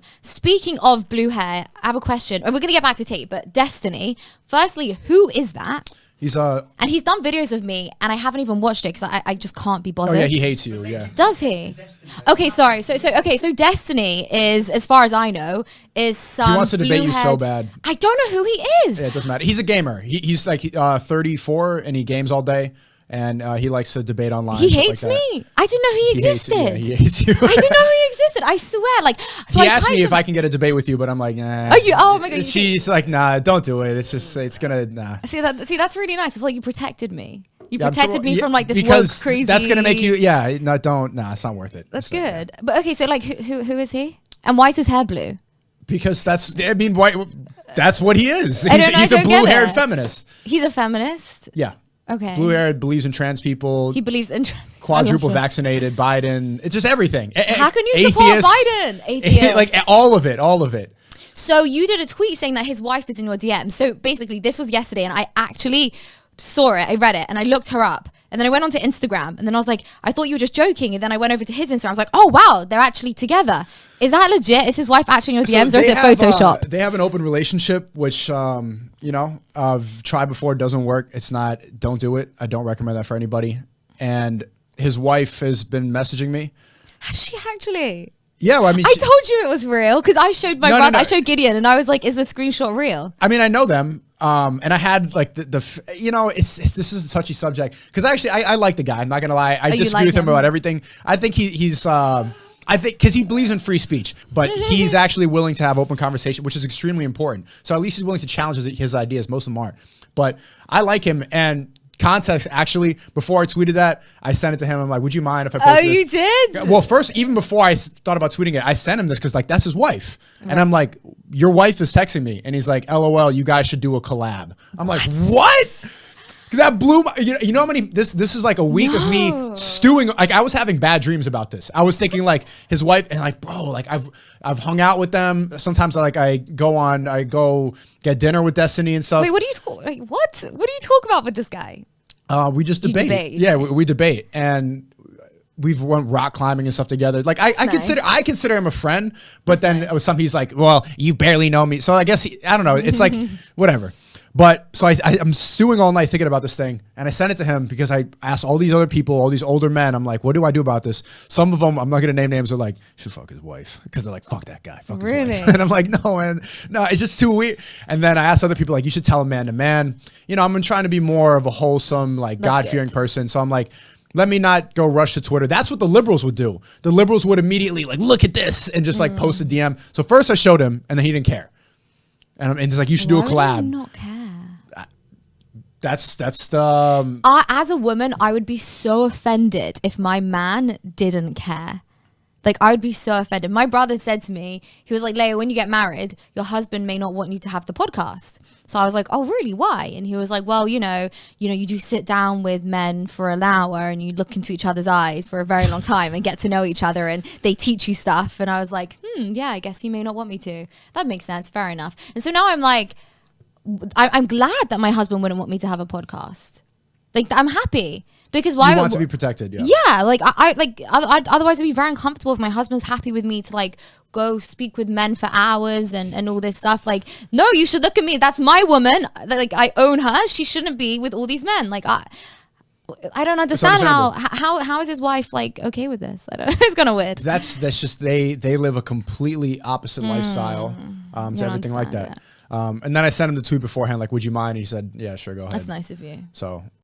on. Speaking of blue hair, I have a question. We're going to get back to Tate, but Destiny. Firstly, who is that? And he's done videos of me, and I haven't even watched it because I just can't be bothered. Oh yeah, he hates you. Yeah. Does he? Okay, sorry. So Destiny is, as far as I know, is some. He wants to debate you so bad. I don't know who he is. Yeah, it doesn't matter. He's a gamer. He's like 34 and he games all day. And he likes to debate online. He hates me. I didn't know he existed. He hates you. I didn't know he existed. I swear. Like, so he asked me if I can get a debate with you, but I'm like, nah. Oh my god. She's like, nah, don't do it. It's gonna nah. See, that's really nice. I feel like you protected me. You protected me from like this because woke crazy. That's gonna make you. Yeah, no, don't. Nah, it's not worth it. That's good. But okay, so like, who is he? And why is his hair blue? Because that's what he is. He's a blue-haired feminist. He's a feminist. Yeah. Okay. Blue-haired, believes in trans people. He believes in trans people. Quadruple vaccinated, Biden. It's just everything. How can you support Biden? Atheist. Like all of it. So you did a tweet saying that his wife is in your DM. So basically, this was yesterday, and I actually saw it. I read it, and I looked her up. And then I went onto Instagram, and then I was like, I thought you were just joking. And then I went over to his Instagram. I was like, oh, wow, they're actually together. Is that legit? Is his wife actually in your DMs, or is it Photoshop? They have an open relationship, which, I've tried before. It doesn't work. It's not. Don't do it. I don't recommend that for anybody. And his wife has been messaging me. Has she actually? Yeah, well, I mean, I told you it was real because I showed my brother. No. I showed Gideon, and I was like, "Is the screenshot real?" I mean, I know them, and I had like this is a touchy subject because I like the guy. I'm not gonna lie, I disagree with him about everything. I think he's because he believes in free speech, but he's actually willing to have open conversation, which is extremely important. So at least he's willing to challenge his ideas. Most of them aren't, but I like him. And context, actually, before I tweeted that, I sent it to him. I'm like, would you mind if I posted this? You did? Well, first, even before I thought about tweeting it, I sent him this because like that's his wife. And I'm like, your wife is texting me. And he's like, LOL, you guys should do a collab. I'm like, what? That blew my, you know how many, this is like a week of me stewing. Like I was having bad dreams about this. I was thinking like his wife and like, bro, like I've hung out with them. Sometimes I go get dinner with Destiny and stuff. Wait, what do you talk about with this guy? We just debate. Yeah, we debate. And we've went rock climbing and stuff together. Like I consider him a friend, but then it was something he's like, well, you barely know me. So I guess I don't know. It's like whatever. But so I'm stewing all night thinking about this thing, and I sent it to him because I asked all these other people, all these older men. I'm like, what do I do about this? Some of them, I'm not gonna name names, are like, you should fuck his wife because they're like, fuck that guy, fuck his wife. And I'm like, no, man, no, it's just too weird. And then I asked other people, like, you should tell him man to man. You know, I'm trying to be more of a wholesome, like God-fearing person. So I'm like, let me not go rush to Twitter. That's what the liberals would do. The liberals would immediately like, look at this, and just like post a DM. So first I showed him, and then he didn't care. And he's like, you should do a collab. Why do you not care? That's the. As a woman, I would be so offended if my man didn't care. Like, I would be so offended. My brother said to me, he was like, Layah, when you get married, your husband may not want you to have the podcast. So I was like, oh, really? Why? And he was like, well, you know, you do sit down with men for an hour and you look into each other's eyes for a very long time and get to know each other and they teach you stuff. And I was like, yeah, I guess he may not want me to. That makes sense. Fair enough. And so now I'm like, I'm glad that my husband wouldn't want me to have a podcast. Like, I'm happy because why? You want to be protected, yeah. Yeah, like otherwise I'd be very uncomfortable if my husband's happy with me to like go speak with men for hours and all this stuff. Like, no, you should look at me. That's my woman. Like, I own her. She shouldn't be with all these men. Like, I don't understand how is his wife like okay with this? I don't know. It's kind of weird. That's just they live a completely opposite lifestyle to everything like that. And then I sent him the tweet beforehand, like, would you mind? And he said, yeah, sure, go ahead. That's nice of you. So